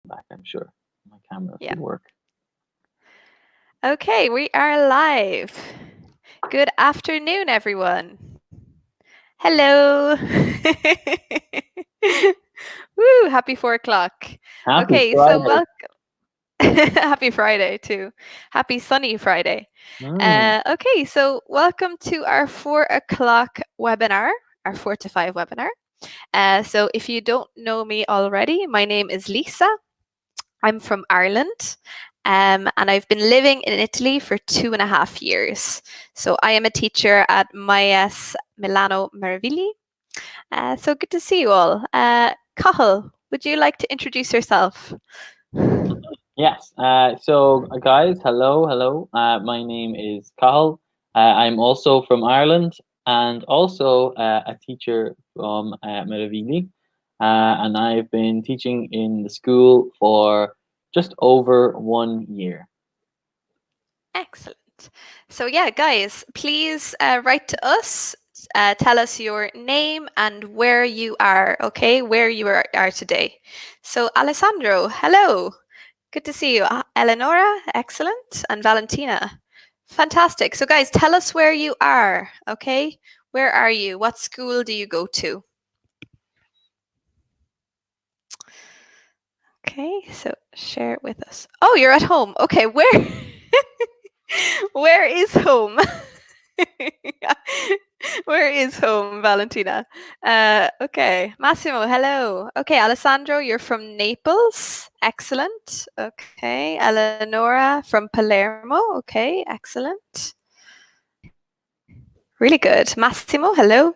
back, I'm sure. My camera Yeah. should work. Okay, we are live. Good afternoon, everyone. Hello. Woo, happy 4 o'clock. Happy Okay, so Friday. welcome. Happy Friday, too. Happy sunny Friday. Mm. Okay, so welcome to our 4 o'clock webinar, our 4 to 5 webinar. So if you don't know me already, my name is Lisa. I'm from Ireland, and I've been living in Italy for 2.5 years. So I am a teacher at MyES Milano Meraviglio. So good to see you all. Cathal, would you like to introduce yourself? Yes. Guys, hello. My name is Cathal. I'm also from Ireland and also a teacher from Meravigli. And I've been teaching in the school for just over 1 year. Excellent. So yeah, guys, please write to us. Tell us your name and where you are, okay? Where you are today. So Alessandro, hello. Good to see you. Eleonora, excellent. And Valentina, fantastic. So guys, tell us where you are, okay? Where are you? What school do you go to? Okay, so share it with us. Oh, you're at home. Okay, where where is home? Where is home, Valentina? Okay, Massimo, hello. Okay, Alessandro, you're from Naples. Excellent. Okay, Eleonora from Palermo. Okay, excellent. Really good. Massimo, hello.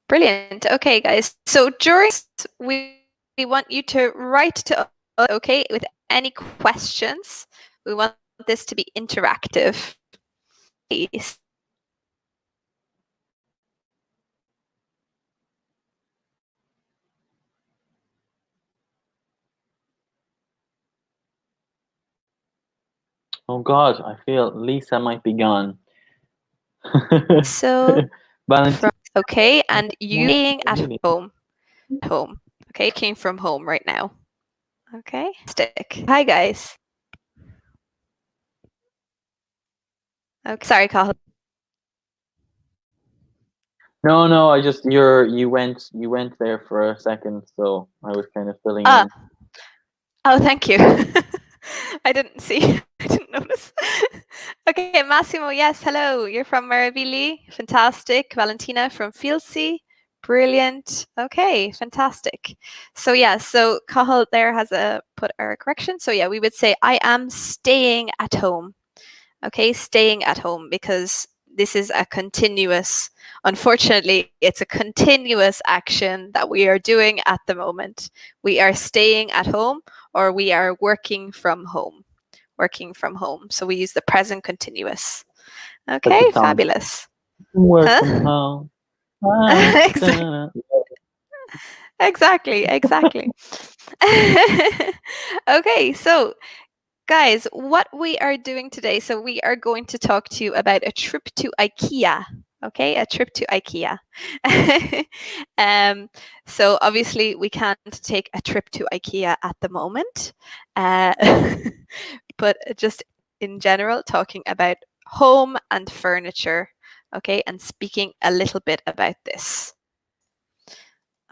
Brilliant. Okay, guys. So during we want you to write to us, okay, with any questions. We want this to be interactive. Oh God, I feel Lisa might be gone. So Valentina. okay, and you being at home. Okay, came from home right now. Okay, stick. Hi guys. Okay, sorry, Cathal. No, I just you went there for a second, so I was kind of filling Ah, in. oh, thank you. I didn't see. I didn't notice. Okay, Massimo. Yes, hello. You're from Meravigli. Fantastic. Valentina from Fieldsea. Brilliant. Okay, fantastic. So yeah, so Cathal there has put a correction. So yeah, we would say I am staying at home. Okay, staying at home, because this is a continuous, unfortunately, it's a continuous action that we are doing at the moment. We are staying at home or we are working from home. Working from home. So we use the present continuous. Like the Okay, song. fabulous. Work from Huh? home. Ah, Exactly. Okay, so guys, what we are doing today, so we are going to talk to you about a trip to Ikea. Okay, a trip to Ikea. So obviously we can't take a trip to Ikea at the moment, uh, but just in general, talking about home and furniture. Okay, and speaking a little bit about this.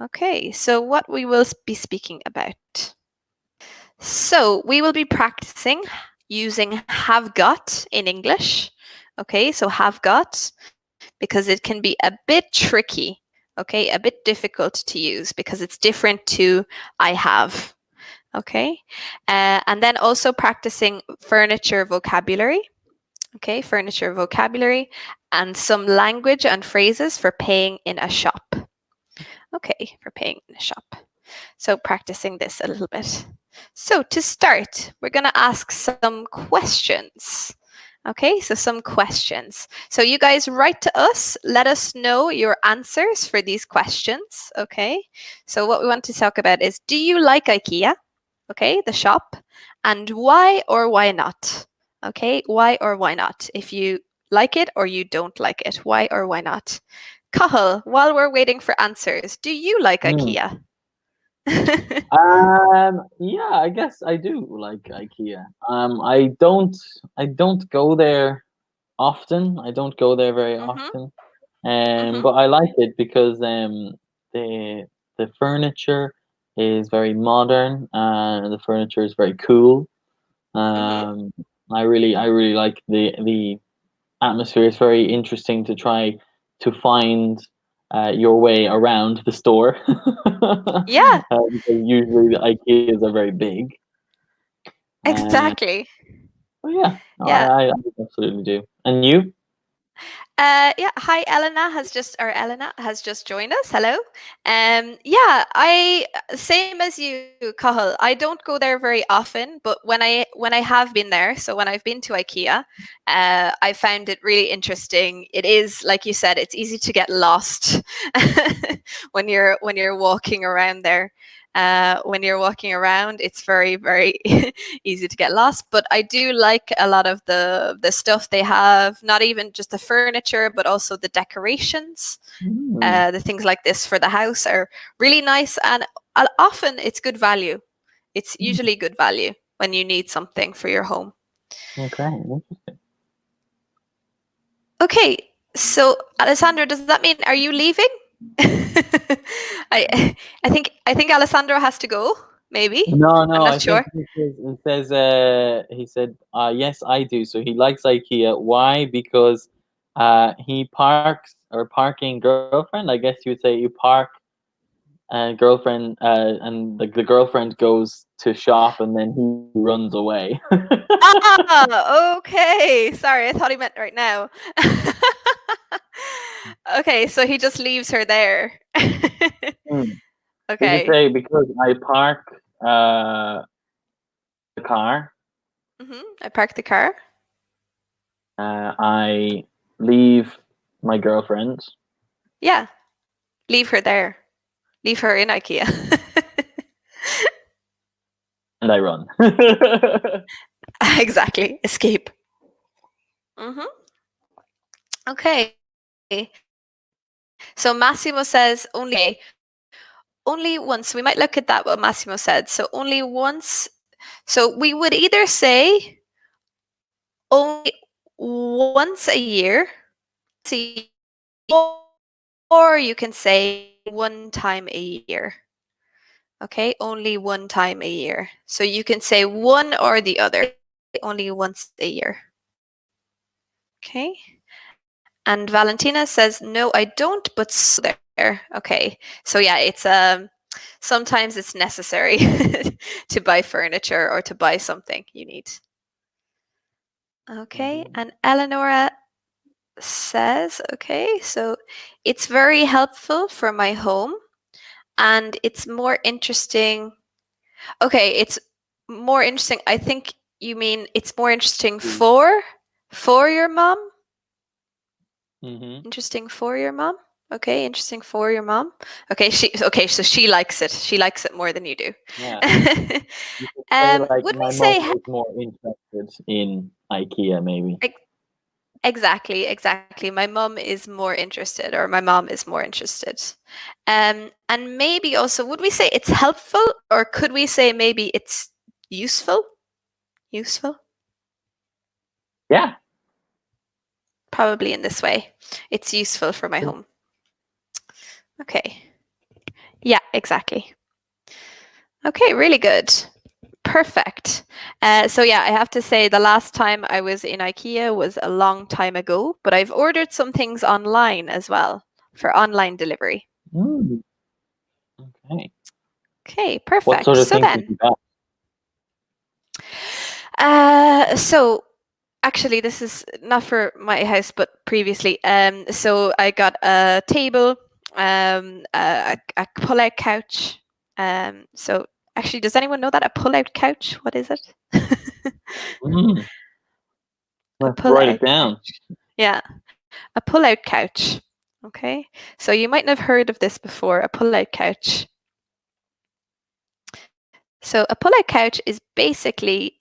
Okay, so what we will be speaking about. So we will be practicing using have got in English. Okay, so have got, because it can be a bit tricky, okay, a bit difficult to use because it's different to I have. Okay, and then also practicing furniture vocabulary. Okay, furniture vocabulary and some language and phrases for paying in a shop. Okay, for paying in a shop. So practicing this a little bit. So to start, we're going to ask some questions. Okay, so some questions. So you guys write to us, let us know your answers for these questions. Okay, so what we want to talk about is, do you like IKEA? Okay, the shop, and why or why not? Okay, why or why not? If you like it or you don't like it, why or why not? Cathal, while we're waiting for answers, do you like mm. IKEA? Yeah, I guess I do like IKEA. I don't go there often. I don't go there very Mhm, often. mhm, But I like it because the the furniture is very modern and the furniture is very cool. mhm. Um, I really like the atmosphere. It's very interesting to try to find your way around the store Yeah, because usually the IKEAs are very big. Uh, exactly. but yeah, no, Yeah. I absolutely do. And you? Yeah. Hi, Elena has just joined us. Hello. Yeah, I same as you, Cathal. I don't go there very often, but when I have been there, so when I've been to IKEA, I found it really interesting. It is, like you said, it's easy to get lost when you're walking around there. When you're walking around, it's very easy to get lost. But I do like a lot of the stuff they have. Not even just the furniture, but also the decorations. Mm, The things like this for the house are really nice, and often it's good value. It's mm, usually good value when you need something for your home. okay, interesting. Okay, so Alessandro, does that mean are you leaving? I think Alessandro has to go. Maybe No, I'm no, not I think sure. he said, yes, I do. So he likes IKEA. Why? Because he parks or parking girlfriend. I guess you would say you park girlfriend, and the girlfriend goes to shop and then he runs away. Ah, okay. Sorry, I thought he meant right now. Okay, so he just leaves her there. Hmm. You could Okay. say because I park the car, I parked the car. I leave my girlfriend Yeah, leave her there. Leave her in IKEA. and I run. Exactly. Escape. hmm Okay. So Massimo says only once. We might look at that what Massimo said. So only once. So we would either say only once a year, once a year, or you can say one time a year. Okay, only one time a year. So you can say one or the other. Only once a year. Okay. And Valentina says, no, I don't, but there. Okay. So yeah, it's sometimes it's necessary to buy furniture or to buy something you need. Okay. Mhm. And Eleonora says, okay, so it's very helpful for my home and it's more interesting. Okay, it's more interesting. I think you mean it's more interesting for your mom. Mhm. Interesting for your mom. Okay, interesting for your mom. Okay, so she likes it. She likes it more than you do. Yeah. You could say like Would we my mom say is more interested in IKEA, maybe. exactly? My mom is more interested, or my mom is more interested. And maybe also, would we say it's helpful, or could we say maybe it's useful? Useful, Yeah. probably in this way. It's useful for my home. Okay. Yeah, exactly. Okay, really good. Perfect. So yeah, I have to say the last time I was in IKEA was a long time ago, but I've ordered some things online as well for online delivery. Mm, okay. Okay, What perfect. sort of So things have then, you got? so actually this is not for my house, but previously. So I got a table, a pull-out couch. So actually, does anyone know that a pull-out couch? What is it? Mm, A let's write it pull-out down. couch. Yeah, a pull-out couch. Okay, so you mightn't have heard of this before. A pull-out couch. So a pull-out couch is basically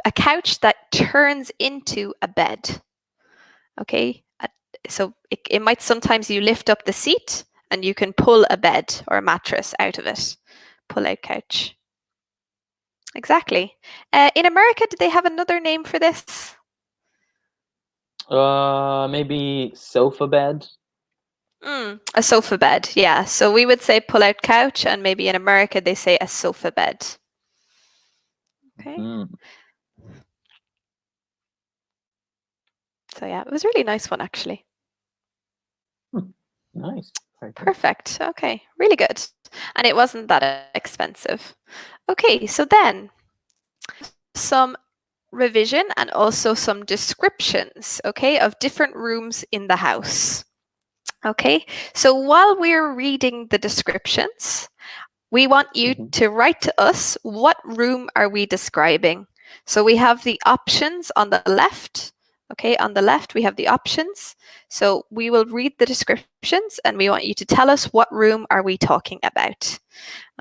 a couch that turns into a bed. Okay, so it might sometimes you lift up the seat and you can pull a bed or a mattress out of it. pull-out couch. Exactly. In America, do they have another name for this? Maybe sofa bed. A sofa bed, yeah. So we would say pull-out couch, and maybe in America they say a sofa bed. Okay. So yeah, it was a really nice one, actually. Nice. Perfect. Okay, really good. And it wasn't that expensive. Okay, so then some revision and also some descriptions, okay, of different rooms in the house. Okay, so while we're reading the descriptions, we want you to write to us, what room are we describing? So we have the options on the left. Okay, on the left we have the options. So we will read the descriptions and we want you to tell us what room are we talking about.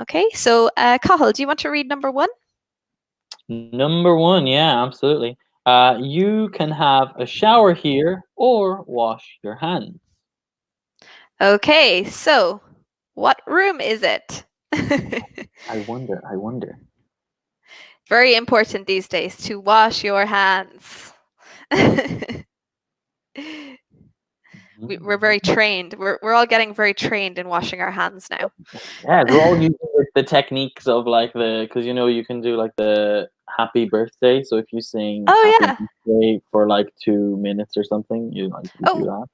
Okay, so Cathal, do you want to read number 1? Number 1, yeah, absolutely. You can have a shower here or wash your hands. Okay, so what room is it? I wonder. Very important these days to wash your hands. We're very trained. We're all getting very trained in washing our hands now. Yeah, they're all using the techniques of like because you can do like the happy birthday. So if you sing happy birthday for like 2 minutes or something, you do that.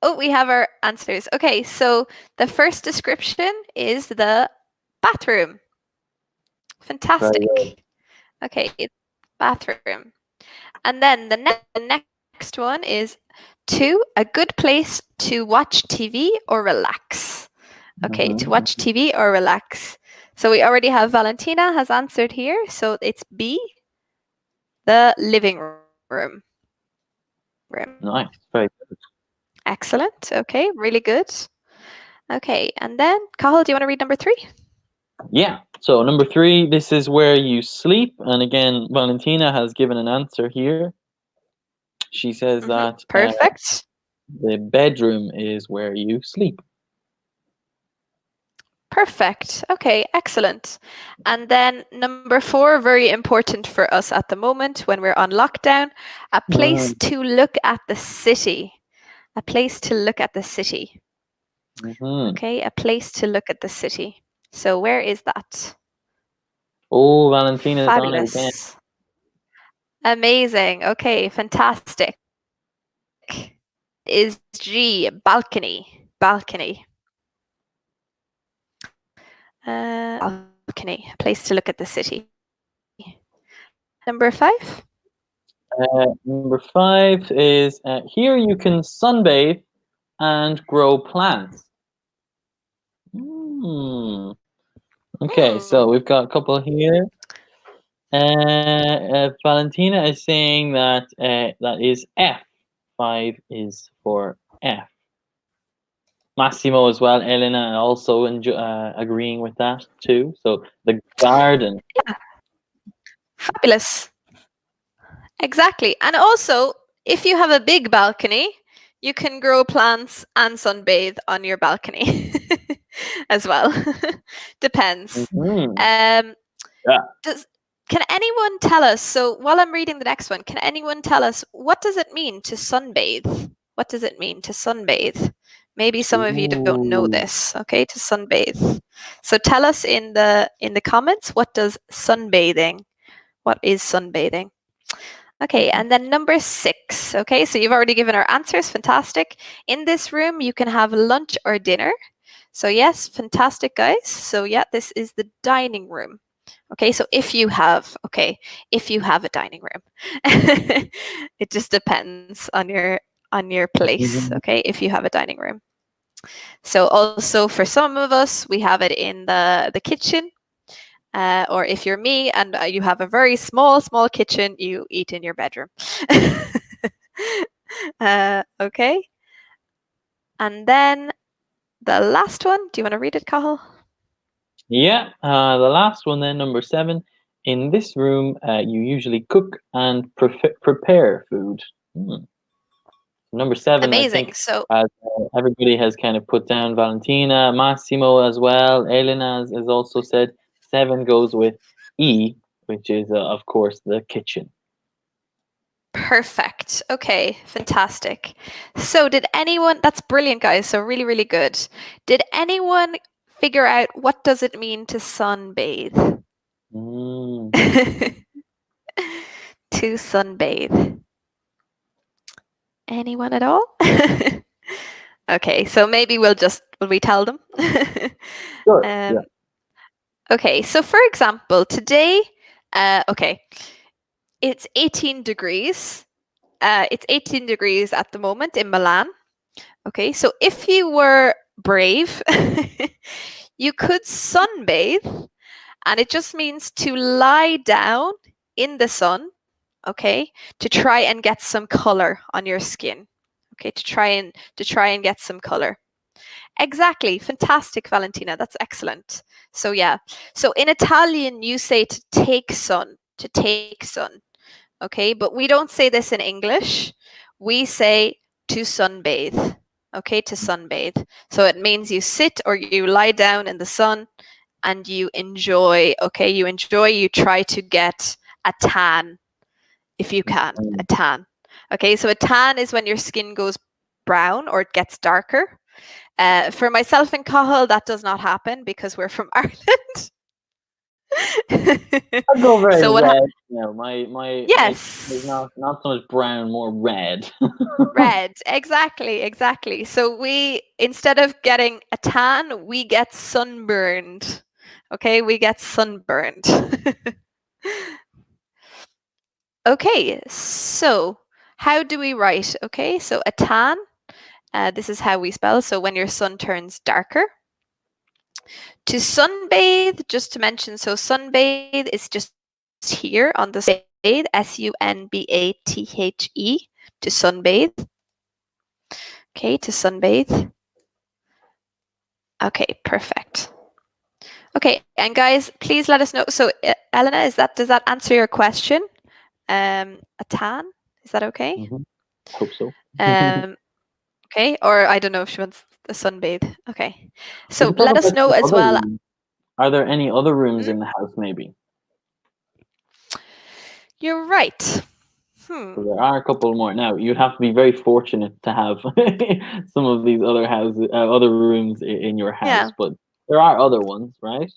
Oh, we have our answers. Okay, so the first description is the bathroom. Fantastic. Okay, bathroom. And then the next one is 2, a good place to watch TV or relax. Okay, to watch TV or relax. So we already have Valentina has answered here. So it's B, the living room. Nice, very good. Excellent. Okay, really good. Okay, and then Cathal, do you want to read number 3? Yeah. So number 3, this is where you sleep, and again, Valentina has given an answer here. She says that perfect. The bedroom is where you sleep. Perfect. Okay, excellent. And then number 4, very important for us at the moment when we're on lockdown, a place to look at the city. A place to look at the city. Okay, a place to look at the city. So where is that? Oh, Valentina is on it again. Amazing. Okay, fantastic. Is G, balcony. Balcony. Balcony, a place to look at the city. Number 5? Number 5 is here you can sunbathe and grow plants. Okay, so we've got a couple here. Valentina is saying that that is F. 5 is for F. Massimo as well. Elena also agreeing with that too. So the garden. Yeah. Fabulous. Exactly. And also, if you have a big balcony, you can grow plants and sunbathe on your balcony as well. Depends. Yeah. Can anyone tell us, so while I'm reading the next one, can anyone tell us what does it mean to sunbathe? What does it mean to sunbathe? Maybe some of you don't know this, okay, to sunbathe. So tell us in the comments, what is sunbathing? Okay, and then number 6, okay, so you've already given our answers, fantastic. In this room, you can have lunch or dinner. So yes, fantastic, guys. So yeah, this is the dining room. Okay, so if you have a dining room, it just depends on your place. Okay, if you have a dining room. So also for some of us, we have it in the kitchen, or if you're me and you have a very small kitchen, you eat in your bedroom. Okay, and then the last one. Do you want to read it, Cathal? Yeah, the last one then, number 7. In this room, you usually cook and prepare food. Number 7, amazing. I think, so everybody has kind of put down Valentina, Massimo as well. Elena has also said 7 goes with E, which is, of course, the kitchen. Perfect. Okay, fantastic. So, did anyone, that's brilliant, guys. So, really, really good. Did anyone figure out what does it mean to sunbathe? Mm. To sunbathe. Anyone at all? Okay, so maybe will we tell them? Sure. Yeah. Okay, so for example, today, okay, it's 18 degrees. It's 18 degrees at the moment in Milan. Okay, so if you were brave, you could sunbathe, and it just means to lie down in the sun, okay, to try and get some color on your skin. Okay, to try and get some color. Exactly. Fantastic, Valentina. That's excellent. So yeah. So in Italian you say to take sun, to take sun. Okay, but we don't say this in English. We say to sunbathe. Okay, to sunbathe. So it means you sit or you lie down in the sun and you enjoy, okay, you try to get a tan if you can, a tan. Okay, so a tan is when your skin goes brown or it gets darker. For myself and Cathal, that does not happen because we're from Ireland. I'd go very So red. No, my skin is yes, not so much brown, more red. red. Exactly. So we, instead of getting a tan, we get sunburned. Okay, we get sunburned. Okay, so how do we write? Okay, so a tan, this is how we spell. So when your sun turns darker. To sunbathe, just to mention, so sunbathe is just here on the bathe, sunbathe, to sunbathe. Okay, to sunbathe. Okay, perfect. Okay, and guys, please let us know. So, Elena, does that answer your question? A tan, is that okay? Mm-hmm. Hope so. Okay, or I don't know if she wants a sunbathe. Okay, We so could talk let us about know some as other well. rooms. Are there any other rooms Hmm? in the house, maybe? You're right. So there are a couple more. Now, you'd have to be very fortunate to have some of these other houses, other rooms in your house, Yeah. but there are other ones, right?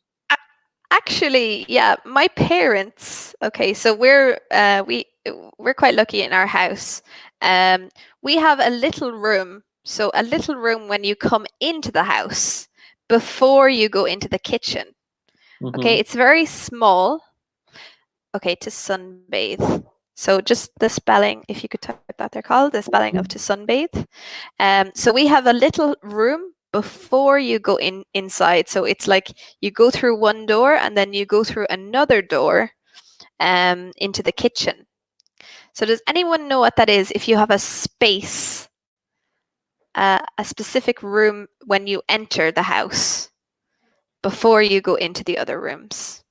Actually, yeah, my parents. Okay, so we're quite lucky in our house. We have a little room. So a little room when you come into the house before you go into the kitchen. Okay, Mm-hmm. it's very small. Okay, to sunbathe. So just the spelling, if you could type that, they're called the spelling of to sunbathe. So we have a little room before you go inside. So it's like you go through one door and then you go through another door into the kitchen. So does anyone know what that is? If you have a space, a specific room when you enter the house before you go into the other rooms.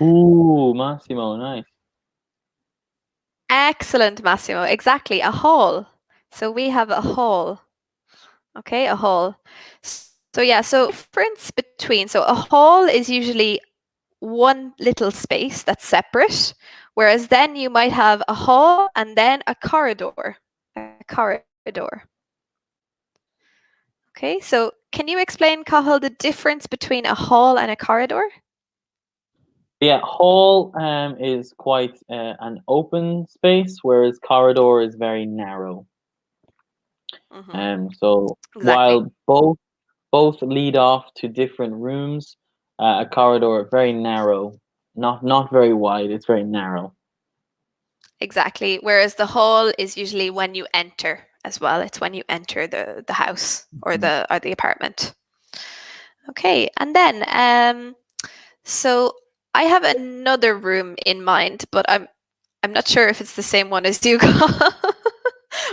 Ooh, Massimo, nice. Excellent, Massimo. Exactly, a hall. So we have a hall. Okay, a hall. So yeah, so difference between, so a hall is usually one little space that's separate, whereas then you might have a hall and then a corridor. A corridor. Okay, so can you explain, Cathal, the difference between a hall and a corridor? Yeah, hall is quite an open space, whereas corridor is very narrow. Mm-hmm. So Exactly. while both lead off to different rooms, a corridor very narrow, not very wide. It's very narrow. Exactly. Whereas the hall is usually when you enter as well. It's when you enter the house or Mhm. the apartment. Okay, and then so I have another room in mind, but I'm not sure if it's the same one as you.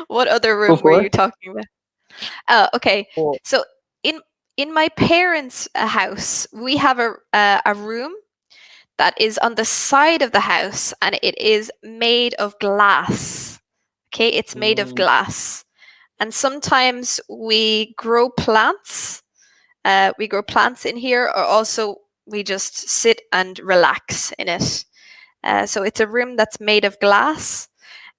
What other Go room were for you it. talking about? Oh, okay. Well, So in in my parents' house, we have a room that is on the side of the house, and it is made of glass. Okay, it's made of mm, glass. and sometimes we grow plants. We grow plants in here, or also we just sit and relax in it. So it's a room that's made of glass.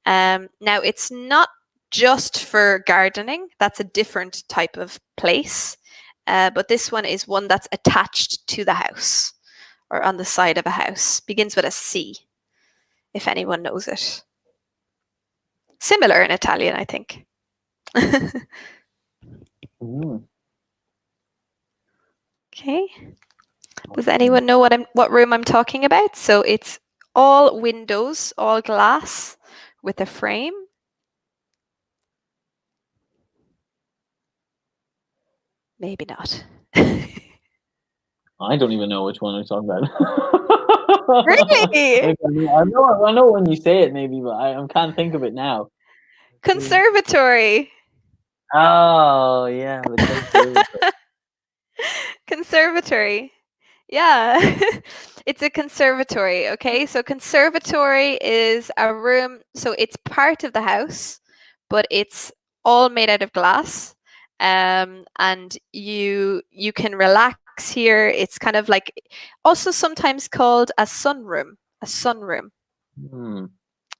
Now, it's not just for gardening, that's a different type of place. But this one is one that's attached to the house or on the side of a house. Begins with a C, if anyone knows it. Similar in Italian, I think. Mm. Okay. Does anyone know what room I'm talking about? So it's all windows, all glass with a frame. Maybe not. I don't even know which one we're talking about. Really? Maybe I know when you say it, maybe, but I can't think of it now. Conservatory. Oh, yeah, the conservatory. Conservatory. Yeah. It's a conservatory, okay? So conservatory is a room, so it's part of the house, but it's all made out of glass. And you can relax here. It's kind of like also sometimes called a sunroom. A sunroom. Hmm.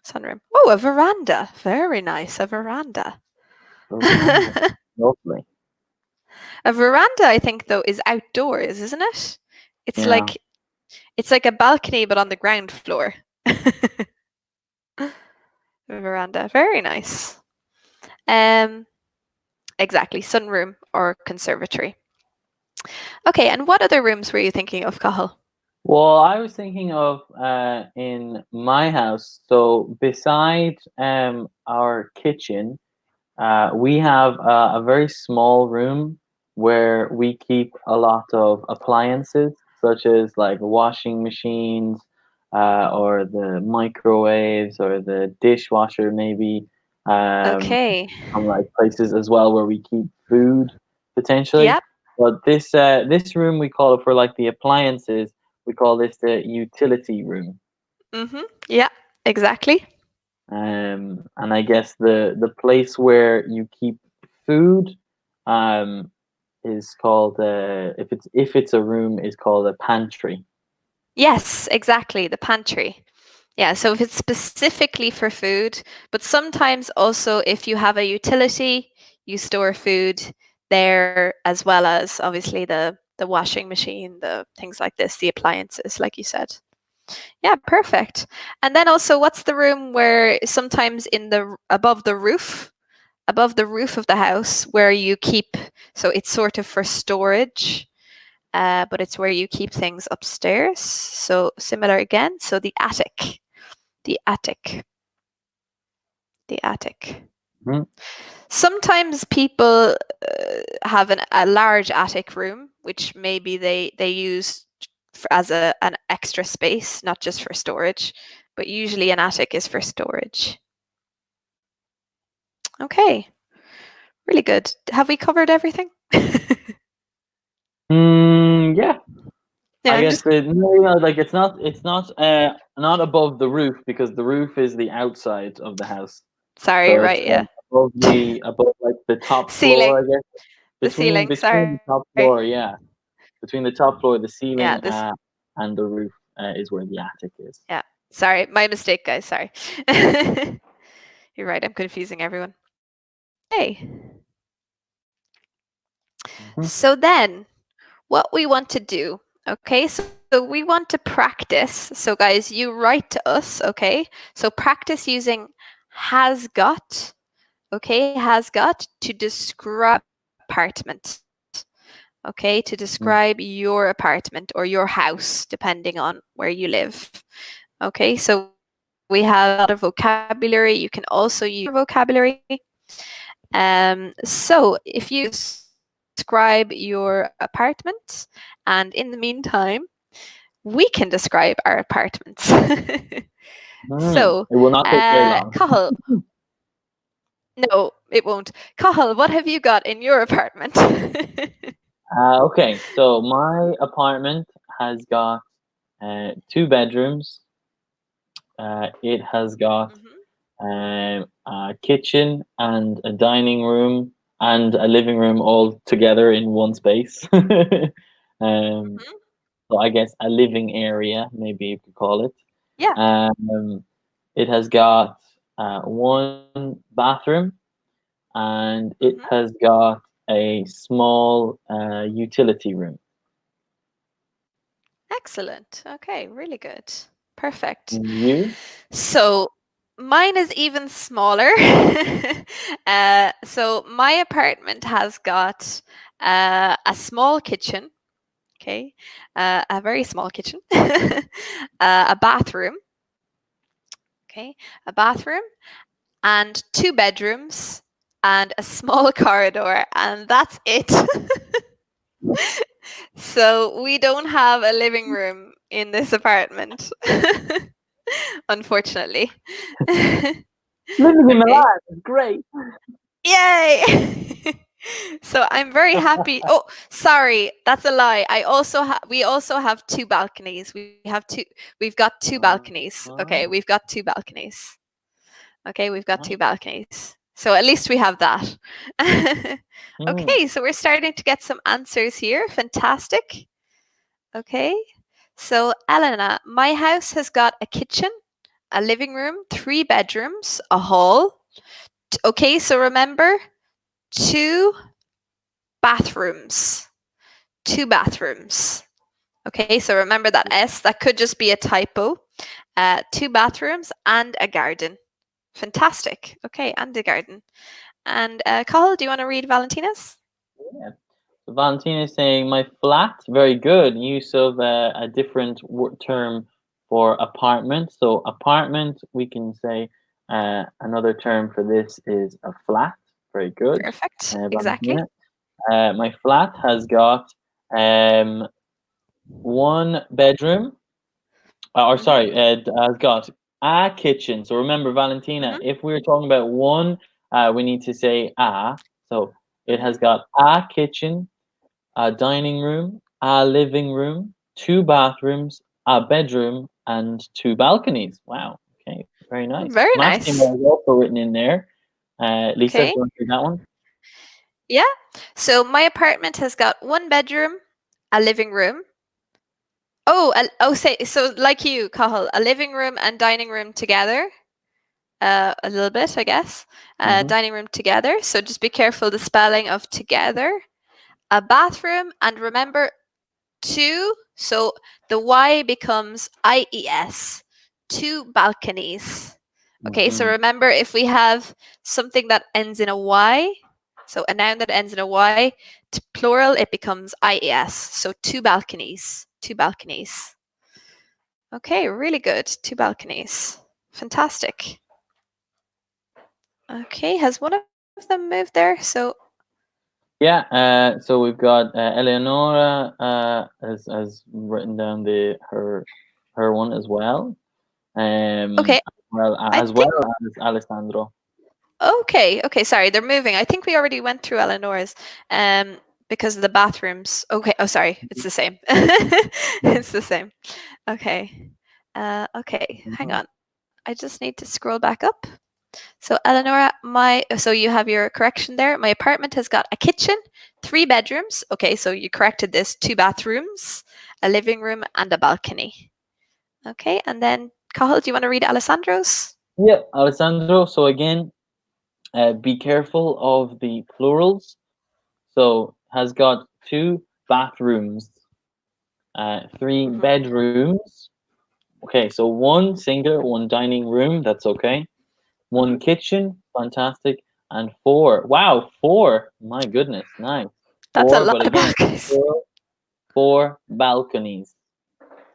Sunroom. Oh, a veranda. Very nice. A veranda. Veranda. Lovely. A veranda, I think, though, is outdoors, isn't it? It's Yeah. like it's like a balcony, but on the ground floor. Veranda, very nice. Um, exactly, sunroom or conservatory. Okay, and what other rooms were you thinking of, Cathal? Well, I was thinking of in my house. So beside our kitchen, we have a very small room where we keep a lot of appliances, such as like washing machines, or the microwaves, or the dishwasher, maybe. Okay. From like places as well where we keep food potentially. Yep. But this room we call it for like the appliances. We call this the utility room. Mhm. Yeah. Exactly. And I guess the place where you keep food um, is called if it's a room is called a pantry. Yes, exactly. The pantry. Yeah, so if it's specifically for food, but sometimes also if you have a utility, you store food there as well as obviously the washing machine, the things like this, the appliances, like you said. Yeah, perfect. And then also, what's the room where sometimes in the above the roof of the house, where you keep, so it's sort of for storage, but it's where you keep things upstairs. So similar again. So the attic, the attic. Mhm. Sometimes people have a large attic room, which maybe they use as an extra space, not just for storage, but usually an attic is for storage. Okay, really good. Have we covered everything? Yeah, Yeah, I I'm guess just like it's not above the roof because the roof is the outside of the house. sorry, So it's right, yeah. above like the top floor, I Ceiling, guess. the Between ceiling, between sorry. the top floor, yeah. Between the top floor, the Yeah, ceiling, this and the roof is where the attic is. yeah. Sorry, my mistake, guys, sorry. You're right, I'm confusing everyone. Okay. Mhm. So then what we want to do, okay? So we want to practice. So guys, you write to us, okay? So practice using has got, okay? Has got to describe apartment. Okay, to Mhm. describe your apartment or your house, depending on where you live. Okay, so we have a lot of vocabulary. You can also use vocabulary. So if you describe your apartment, and in the meantime, we can describe our apartments. So, It will not take very long. Cathal, no, it won't. Cathal, what have you got in your apartment? Okay, so my apartment has got 2 bedrooms. It has got Mhm. a kitchen and a dining room and a living room all together in one space. um, Mhm. so I guess a living area, maybe you could call it. Yeah. Um, it has got one bathroom and it Mhm. has got a small utility room. Excellent. Okay, really good. Perfect. You? So mine is even smaller. So my apartment has got a small kitchen, okay, a very small kitchen, a bathroom, okay, a bathroom, and two bedrooms, and a small corridor, and that's it. So we don't have a living room in this apartment, unfortunately. Living in Okay. Milan is great. Yay! So I'm very happy. Oh, sorry, that's a lie. We also have two balconies. We've got two balconies. Okay, Uh, we've got two balconies. Okay, we've got two balconies. So at least we have that. mm, Okay, so we're starting to get some answers here. Fantastic. Okay. So Elena, my house has got a kitchen, a living room, three bedrooms, a hall. Okay, so remember, two bathrooms. Two bathrooms. Okay, so remember that S, that could just be a typo. Two bathrooms and a garden. Fantastic. Okay, and a garden. And Cathal, do you want to read Valentina's? yeah. So Valentina is saying, my flat, very good. Use of a different term for apartment. So, apartment, we can say another term for this is a flat. Very good, Perfect. Exactly. Valentina. My flat has got um, one bedroom, or Mm-hmm. sorry, has got a kitchen. So remember, Valentina, Mm-hmm. if we're talking about one, we need to say a. So it Mm-hmm. has got a kitchen, a dining room, a living room, two bathrooms, a bedroom, and two balconies. Wow. Okay, very nice. Very Massimo nice. is also written in there. Lisa, do Okay. you want to read that one? Yeah. So my apartment has got one bedroom, a living room. Say so like you, Cathal, a living room and dining room together. A little bit, I guess. Mm-hmm. Dining room together. So just be careful the spelling of together. A bathroom, and remember two. So the Y becomes IES. Two balconies. Okay, so Mm-hmm. remember if we have something that ends in a Y, so a noun that ends in a Y, to plural it becomes IES. So two balconies. Two balconies. Okay, really good. Two balconies. Fantastic. Okay, has one of them moved there? So, Yeah, so we've got Eleonora has written down the her one as well. okay, Well I as think, well as Alessandro. okay, sorry, they're moving. I think we already went through Eleanor's because of the bathrooms. Okay, oh, sorry, it's the same. It's the same. Okay. Okay, hang Mhm. on. I just need to scroll back up. So, Eleonora, so you have your correction there. My apartment has got a kitchen, three bedrooms. Okay, so you corrected this, two bathrooms, a living room, and a balcony. Okay, and then Cathal, do you want to read Alessandro's? Yeah, Alessandro. So again, be careful of the plurals. So has got two bathrooms, three Mm-hmm. bedrooms. Okay, so one singular, one dining room. That's okay. Mm-hmm. One kitchen, fantastic, and four. Wow, four! My goodness, nice. That's a Four, lot but of again, balconies. four balconies.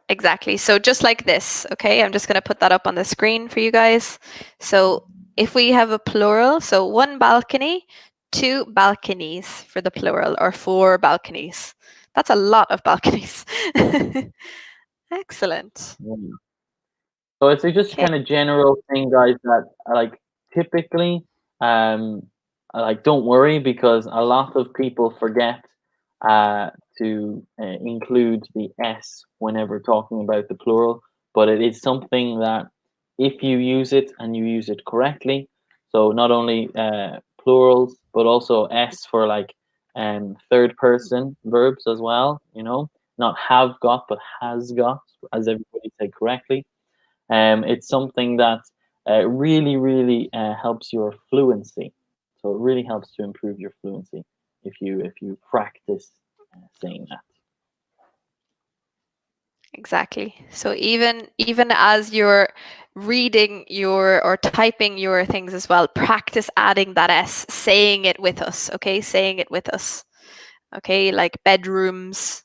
Exactly. So just like this, okay? I'm just going to put that up on the screen for you guys. So if we have a plural, so one balcony, two balconies for the plural, or four balconies. That's a lot of balconies. Excellent. Mm. So it's just Okay. kind of general thing, guys. That like typically, um, like don't worry because a lot of people forget uh, to include the s whenever talking about the plural, but it is something that if you use it and you use it correctly. So not only plurals, but also s for like third person verbs as well. Not have got, but has got, as everybody said correctly. It's something that really, really helps your fluency. So it really helps to improve your fluency if you practice saying that. Exactly. So even as you're reading your or typing your things as well, practice adding that s, saying it with us, okay? Saying it with us. Okay, like bedrooms,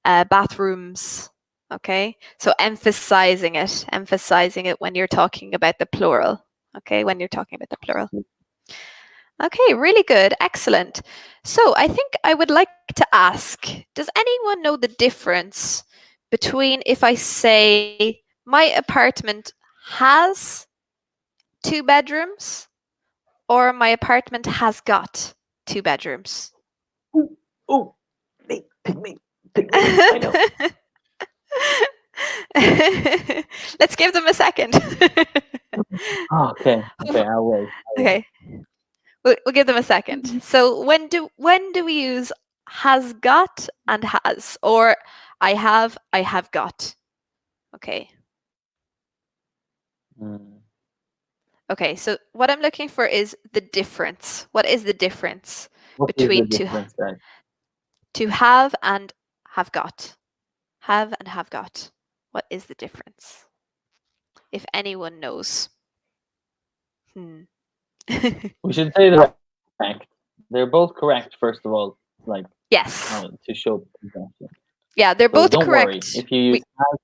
bathrooms, okay? So emphasizing it when you're talking about the plural, okay? When you're talking about the plural. Okay, really good. Excellent. So I think I would like to ask, does anyone know the difference between if I say my apartment has 2 bedrooms or my apartment has got 2 bedrooms? Oh, pick me, pick me. I know. Let's give them a second. Oh, okay, I'll wait. Okay, we'll give them a second. So when do we use has got and has, or I have got? Okay. Mm. Okay, so what I'm looking for is the difference. What is the difference What is the between difference, guys? to have and have got? Have and have got. What is the difference? If anyone knows. We should say they're correct. They're both correct, first of all, like Yes. to show exactly. Yeah, they're So both don't worry correct. if you use has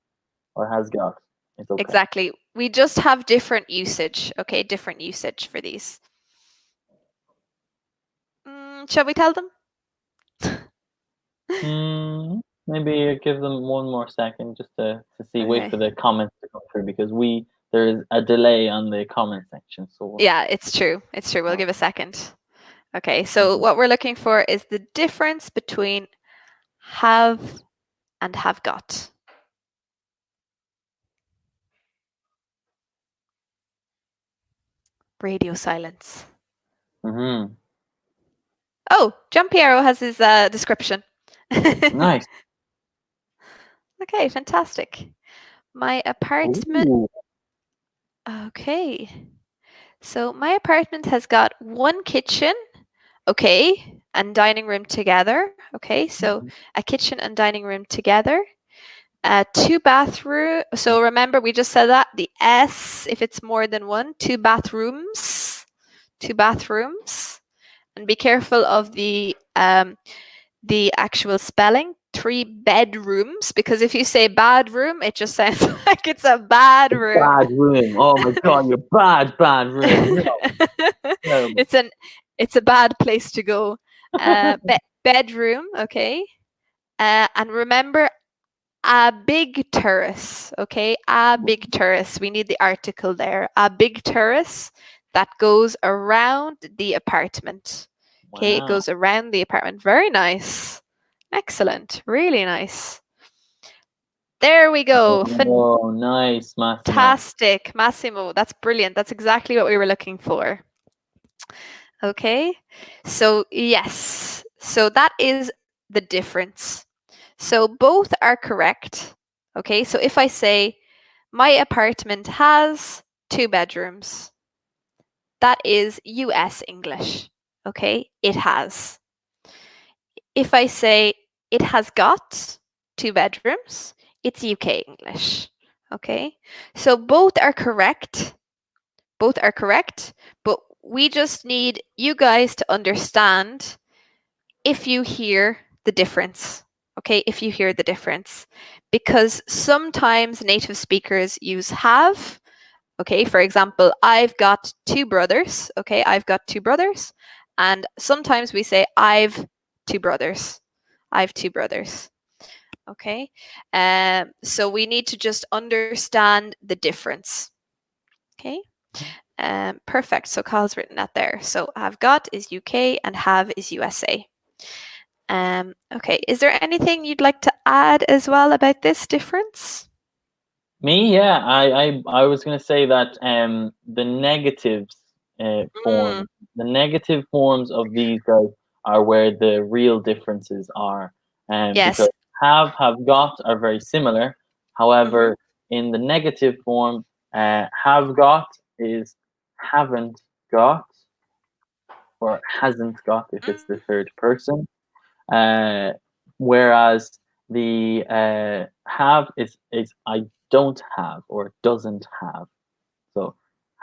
or has got. It's okay. Exactly. We just have different usage. Okay, different usage for these. Shall we tell them? Maybe give them one more second just to see. Wait Okay. for the comments to come through because there is a delay on the comment section. So Yeah, it's true. It's true. We'll give a second. Okay, so Mhm. what we're looking for is the difference between have and have got. Radio silence. Mhm. Oh, John Piero has his description. Nice. Okay, fantastic. My apartment. Ooh. Okay. So my apartment has got one kitchen, okay, and dining room together. Okay, so a kitchen and dining room together. 2 bathroom. So remember, we just said that the S, if it's more than one, 2 bathrooms, 2 bathrooms, and be careful of the actual spelling. 3 bedrooms, because if you say bad room, it just sounds like it's a bad room. Bad room. Oh my god, you're bad room. No, terrible. It's a bad place to go. Bedroom, okay. And remember, a big terrace, okay? A big terrace. We need the article there. A big terrace that goes around the apartment. Okay, it Wow. goes around the apartment. Very nice. Excellent. Really nice. There we go. Oh, nice, Massimo. Fantastic. Massimo, that's brilliant. That's exactly what we were looking for. Okay, so yes, so that is the difference. So both are correct. Okay, so if I say my apartment has 2 bedrooms, that is US English. Okay, it has. If I say it has got 2 bedrooms, it's UK English. Okay, so both are correct. Both are correct, but we just need you guys to understand if you hear the difference. Okay, if you hear the difference. Because sometimes native speakers use have. Okay, for example, I've got 2 brothers. Okay, I've got 2 brothers. And sometimes we say I've 2 brothers. I've 2 brothers. Okay, so we need to just understand the difference. Okay. Perfect. So Carl's written that there. So have got is UK and have is USA. Okay. Is there anything you'd like to add as well about this difference? Me, yeah, I was gonna say that the negatives Mm, form, the negative forms of these guys are where the real differences are, because yes. have got are very similar. Hmm. However, in the negative form, have got is haven't got or hasn't got if it's the third person. Uh, Whereas the have is I don't have or doesn't have. So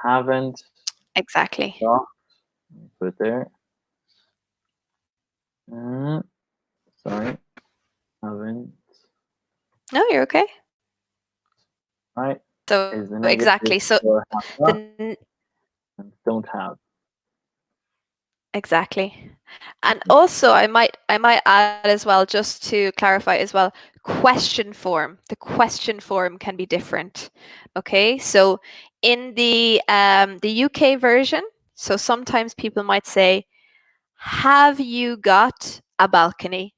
haven't Exactly. got, put it there. Uh, Sorry, haven't No, you're okay. right So is the exactly. So negative for have the got and don't have. exactly. And also I might add as well, just to clarify as well, question form. The question form can be different. Okay? So in the UK version, so sometimes people might say, "Have you got a balcony?"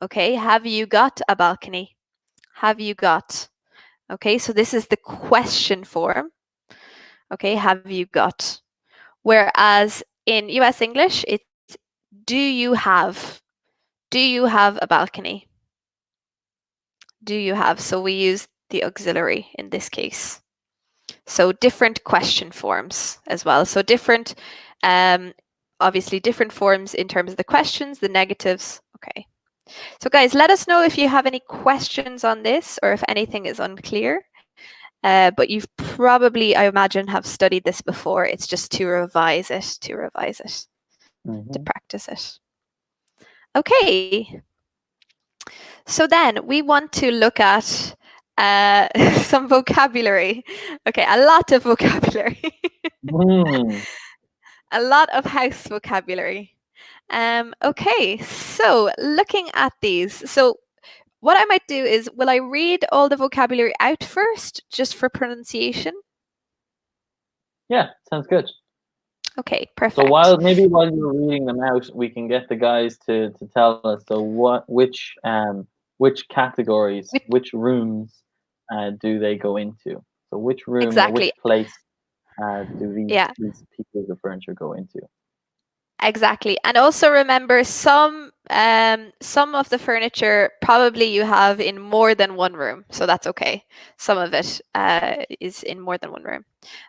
Okay? "Have you got a balcony?" "Have you got?" Okay? So this is the question form. Okay? "Have you got?" Whereas in US English, it's do you have? Do you have a balcony? Do you have? So we use the auxiliary in this case. So different question forms as well. So different, um, obviously different forms in terms of the questions, the negatives. Okay. So guys, let us know if you have any questions on this or if anything is unclear. But you've probably, I imagine, have studied this before. It's just to revise it, to Hmm. practice it. Okay. So then we want to look at some vocabulary. Okay, a lot of vocabulary. Mm. A lot of house vocabulary. Okay, so looking at these. So what I might do is, will I read all the vocabulary out first, just for pronunciation? Yeah, sounds good. Okay, So perfect. while you're reading them out, we can get the guys to tell us. So which categories, Which, which rooms do they go into? So which room or exactly. which place do Yeah. these pieces of furniture go into? Exactly. And also remember, some of the furniture probably you have in more than one room, so that's okay. Some of it is in more than one room.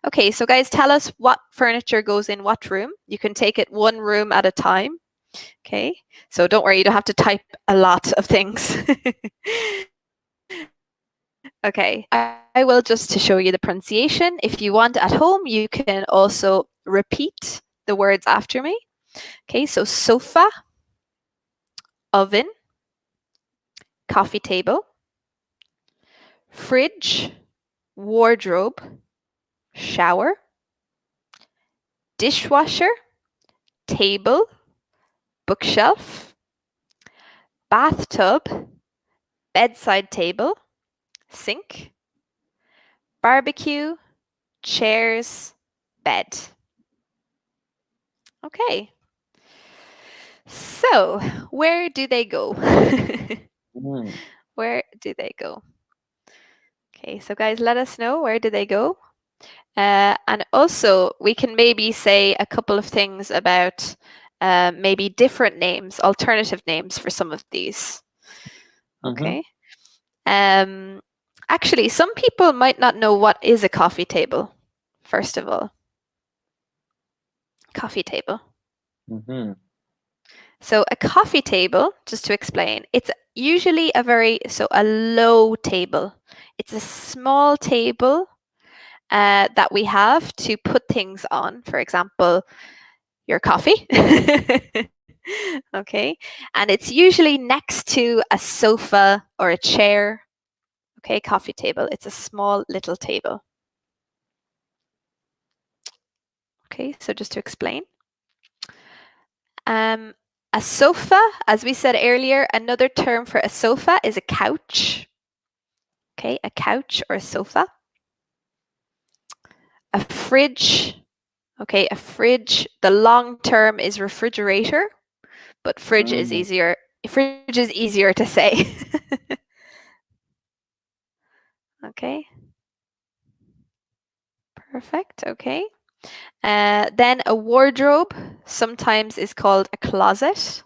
Okay, so guys, tell us what furniture goes in what room. You can take it one room at a time. Okay, so don't worry, you don't have to type a lot of things. Okay, I will just to show you the pronunciation. If you want at home, you can also repeat the words after me. Okay, so sofa, oven, coffee table, fridge, wardrobe, shower, dishwasher, table, bookshelf, bathtub, bedside table, sink, barbecue, chairs, bed. Okay, so where do they go? Mm. Where do they go? Okay, so guys, let us know, where do they go? And also, we can maybe say a couple of things about maybe different names, alternative names for some of these. Mm-hmm. Okay. Um, Actually, some people might not know what is a coffee table, first of all. Coffee table. Mm-hmm. So, a coffee table, just to explain, it's usually a low table. It's a small table that we have to put things on. For example, your coffee. Okay. And it's usually next to a sofa or a chair. Okay. Coffee table. It's a small little table. Okay. So just to explain, um, a sofa, as we said earlier, another term for a sofa is a couch. Okay. A couch or a sofa. A fridge. Okay. A fridge. The long term is refrigerator, but fridge is Mm. easier. Fridge is easier to say. Okay. Perfect. Okay. Then a wardrobe sometimes is called a closet.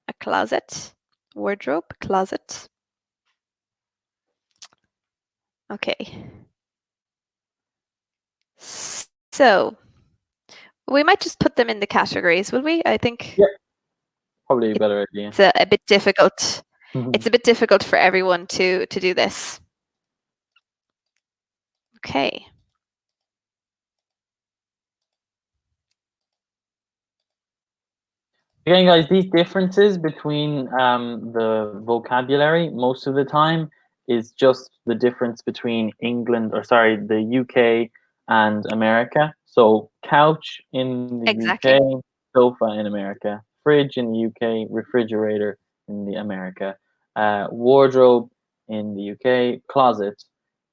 A closet. Wardrobe, closet. Okay. So we might just put them in the categories, will we? I think Yeah, probably a better idea. it's a bit difficult. It's a bit difficult for everyone to do this. Okay. Again, guys, these differences between the vocabulary most of the time is just the difference between England, or sorry, the UK and America. So couch in the UK, Exactly. sofa in America, fridge in the UK, refrigerator in the America, wardrobe in the UK, closet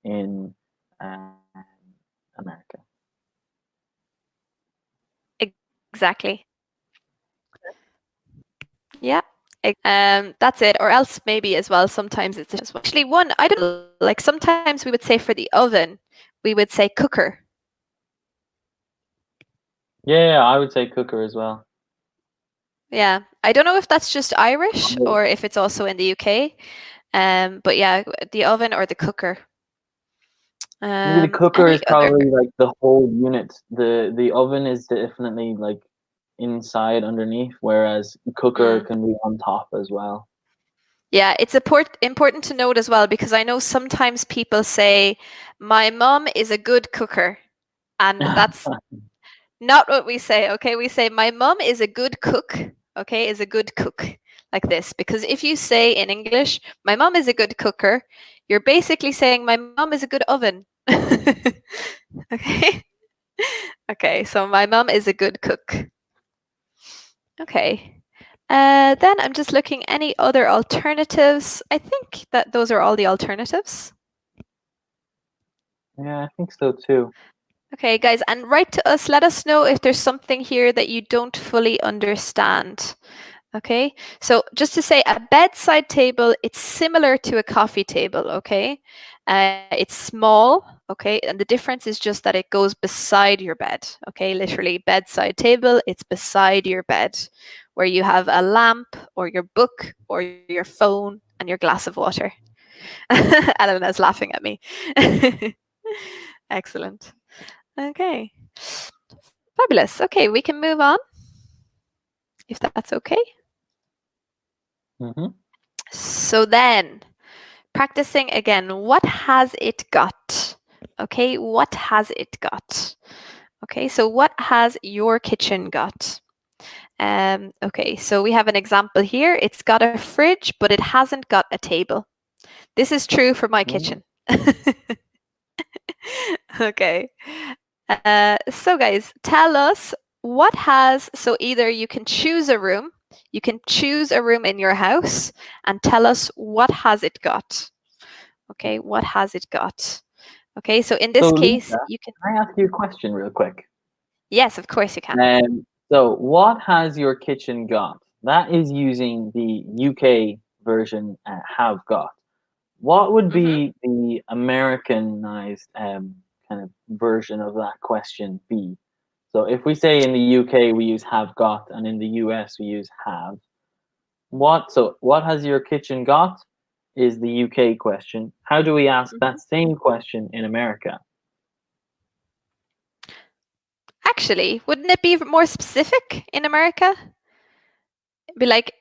in America. Exactly. Yeah. That's it. Or else maybe as well, sometimes it's just actually one, I don't know, like sometimes we would say for the oven, we would say cooker. Yeah, I would say cooker as well. Yeah. I don't know if that's just Irish or if it's also in the UK. But yeah, the oven or the cooker. Maybe the cooker Any is other? probably like the whole unit. The oven is definitely like inside underneath, whereas cooker Mm. can be on top as well. Yeah, it's important to note as well because I know sometimes people say, my mom is a good cooker. And that's not what we say, okay? We say, my mom is a good cook, okay? Is a good cook, like this. Because if you say in English, my mom is a good cooker, you're basically saying, my mom is a good oven. Okay? Okay, so my mom is a good cook. Okay. Then I'm just looking any other alternatives. I think that those are all the alternatives. Yeah, I think so too. Okay, guys, and write to us. Let us know if there's something here that you don't fully understand. Okay, so just to say, a bedside table, it's similar to a coffee table. Okay, it's small. Okay, and the difference is just that it goes beside your bed. Okay, literally, bedside table, it's beside your bed, where you have a lamp or your book or your phone and your glass of water. Elena's laughing at me. Excellent. Okay. Fabulous. Okay, we can move on if that's okay. Hmm. So then, practicing again. What has it got? Okay, what has it got? Okay, so what has your kitchen got? Okay, so we have an example here. It's got a fridge, but it hasn't got a table. This is true for my kitchen. Okay. So guys, tell us what has, so either you can choose a room, you can choose a room in your house and tell us what has it got. Okay, what has it got? Okay, so in So this case, Lisa, you can, can I ask you a question real quick? yes, of course you can. So what has your kitchen got? That is using the UK version, have got. What would Hmm. be the Americanized kind of version of that question be? So if we say in the UK we use have got and in the US we use have, what has your kitchen got is the UK question. How do we ask Hmm. that same question in America? Actually, wouldn't it be more specific in America? Be like,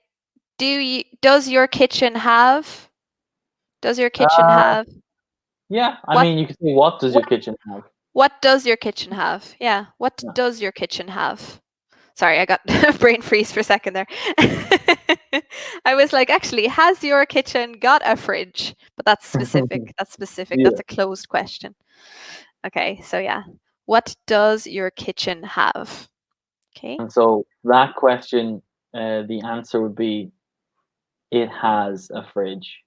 does your kitchen have, does your kitchen Uh, have, yeah, I what, mean you could say what does your what, kitchen have? what does your kitchen have? Yeah, what Yeah. does your kitchen have? Sorry, I got a brain freeze for a second there. I was like, actually, has your kitchen got a fridge? But that's specific. That's specific. Yeah. That's a closed question. Okay, so yeah. What does your kitchen have? Okay, And so that question, the answer would be it has a fridge.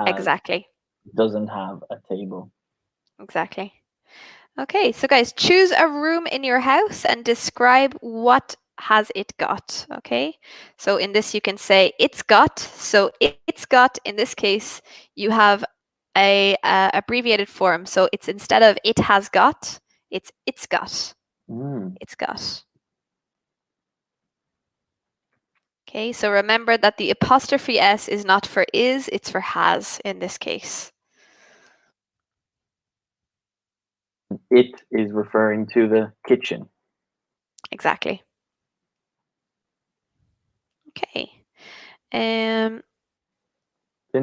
exactly. Doesn't have a table. Exactly. Okay, so guys, choose a room in your house and describe what has it got. Okay, so in this you can say it's got. So it's got, in this case, you have a abbreviated form. So it's instead of it has got, It's got. Mm. It's got. Okay, so remember that the apostrophe S is not for is, it's for has in this case. It is referring to the kitchen. Exactly. Okay. In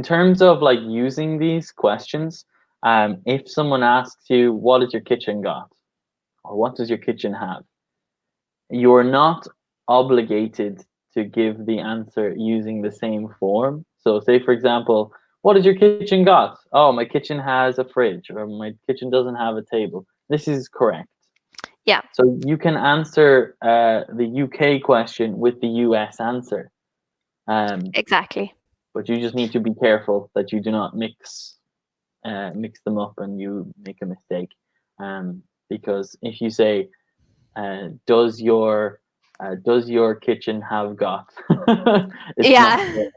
terms of like using these questions, if someone asks you, "What has your kitchen got?" or "What does your kitchen have?" you're not obligated to give the answer using the same form. So, say for example, "What has your kitchen got?" "Oh, my kitchen has a fridge," or "My kitchen doesn't have a table." This is correct. Yeah. So you can answer the UK question with the US answer. Exactly. But you just need to be careful that you do not mix them up and you make a mistake. Because if you say, does your kitchen have got?" it's not Yeah.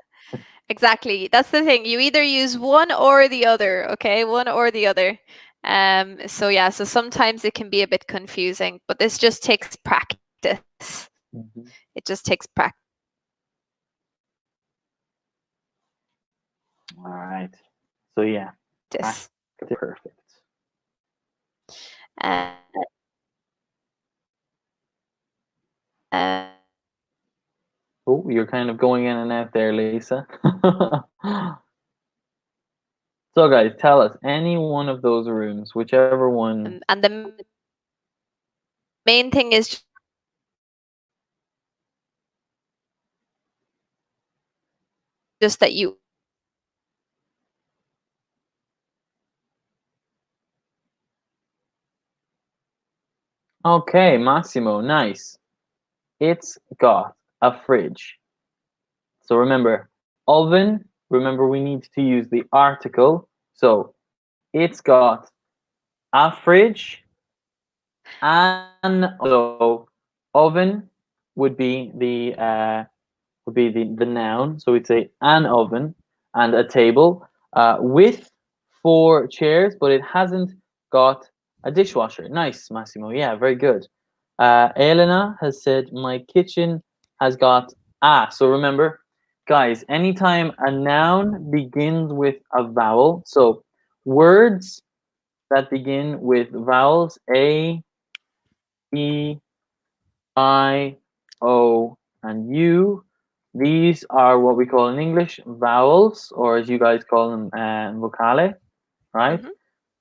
Exactly. That's the thing. You either use one or the other, okay? One or the other. So yeah, so sometimes it can be a bit confusing, but this just takes practice. Mhm. It just takes practice. All right. So yeah, practice perfect. Uh, Oh, you're kind of going in and out there, Lisa. So guys, tell us any one of those rooms, whichever one. and the main thing is just that you Okay, Massimo, nice. It's got a fridge. So remember, oven, remember we need to use the article. So it's got a fridge, an so oven would be the noun. So we'd say an oven and a table with four chairs, but it hasn't got a dishwasher. Nice, Massimo. Yeah, very good. Elena has said my kitchen has got So remember, guys, anytime a noun begins with a vowel, so words that begin with vowels A, E, I, O, and U. These are what we call in English vowels, or as you guys call them, vocale, right? Mhm.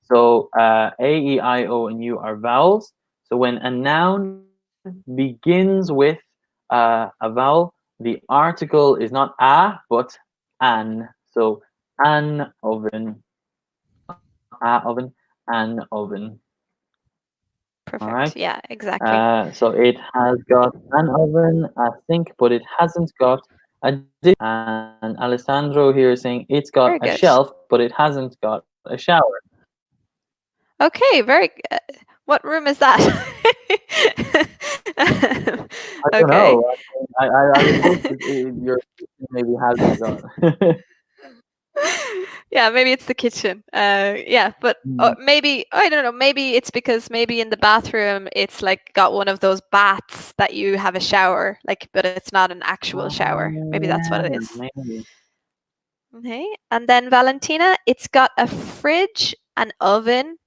So A, E, I, O, and U are vowels. So when a noun begins with a vowel, the article is not a, but an. So an oven, not a oven, an oven. All Perfect. right. Yeah, exactly. So it has got an oven, a sink, but it hasn't got a dish. And Alessandro here is saying it's got Very a good. shelf, but it hasn't got a shower. Okay, what room is that? I don't Okay. know. I would hope your kitchen maybe hasn't got. Yeah, maybe it's the kitchen. Yeah, but Mm. maybe I don't know. Maybe it's because maybe in the bathroom it's like got one of those baths that you have a shower, like, but it's not an actual shower. Maybe that's what Yeah, it is. maybe. Okay, and then Valentina, it's got a fridge, an oven,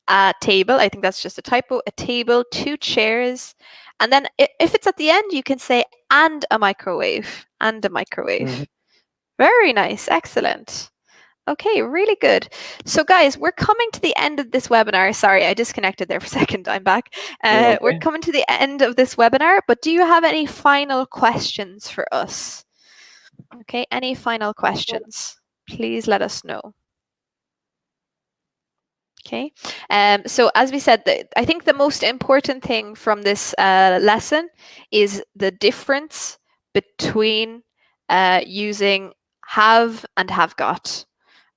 a table. I think that's just a typo. A table, two chairs, and then if it's at the end, you can say and a microwave. And a Mhm. microwave. Very nice. Excellent. Okay, really good. So, guys, we're coming to the end of this webinar. Sorry, I disconnected there for a second. I'm back. You're We're okay. coming to the end of this webinar, but do you have any final questions for us? Okay, any final questions? Please let us know. Okay. So as we said, I think the most important thing from this lesson is the difference between using have and have got.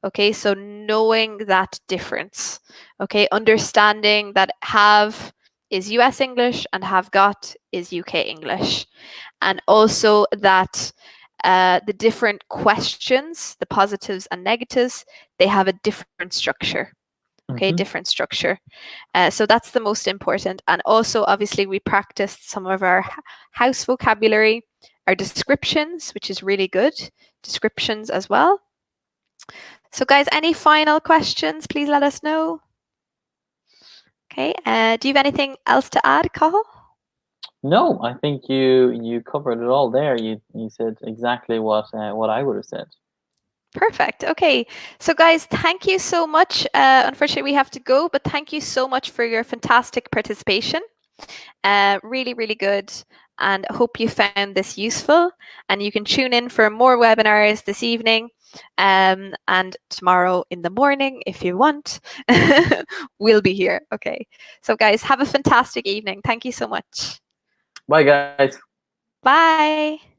Okay, so knowing that difference. Okay, understanding that have is US English and have got is UK English. And also that the different questions, the positives and negatives, they have a different structure. Okay, Mhm. different structure. So that's the most important. And also, obviously, we practiced some of our house vocabulary, our descriptions, which is really good, descriptions as well. So, guys, any final questions? Please let us know. Okay. Do you have anything else to add, Cathal? No, I think you covered it all there. You said exactly what I would have said. Perfect. Okay. So, guys, thank you so much. Unfortunately, we have to go, but thank you so much for your fantastic participation. Really, really good. And I hope you found this useful. And you can tune in for more webinars this evening and tomorrow in the morning if you want. We'll be here. Okay. So, guys, have a fantastic evening. Thank you so much. Bye, guys. Bye.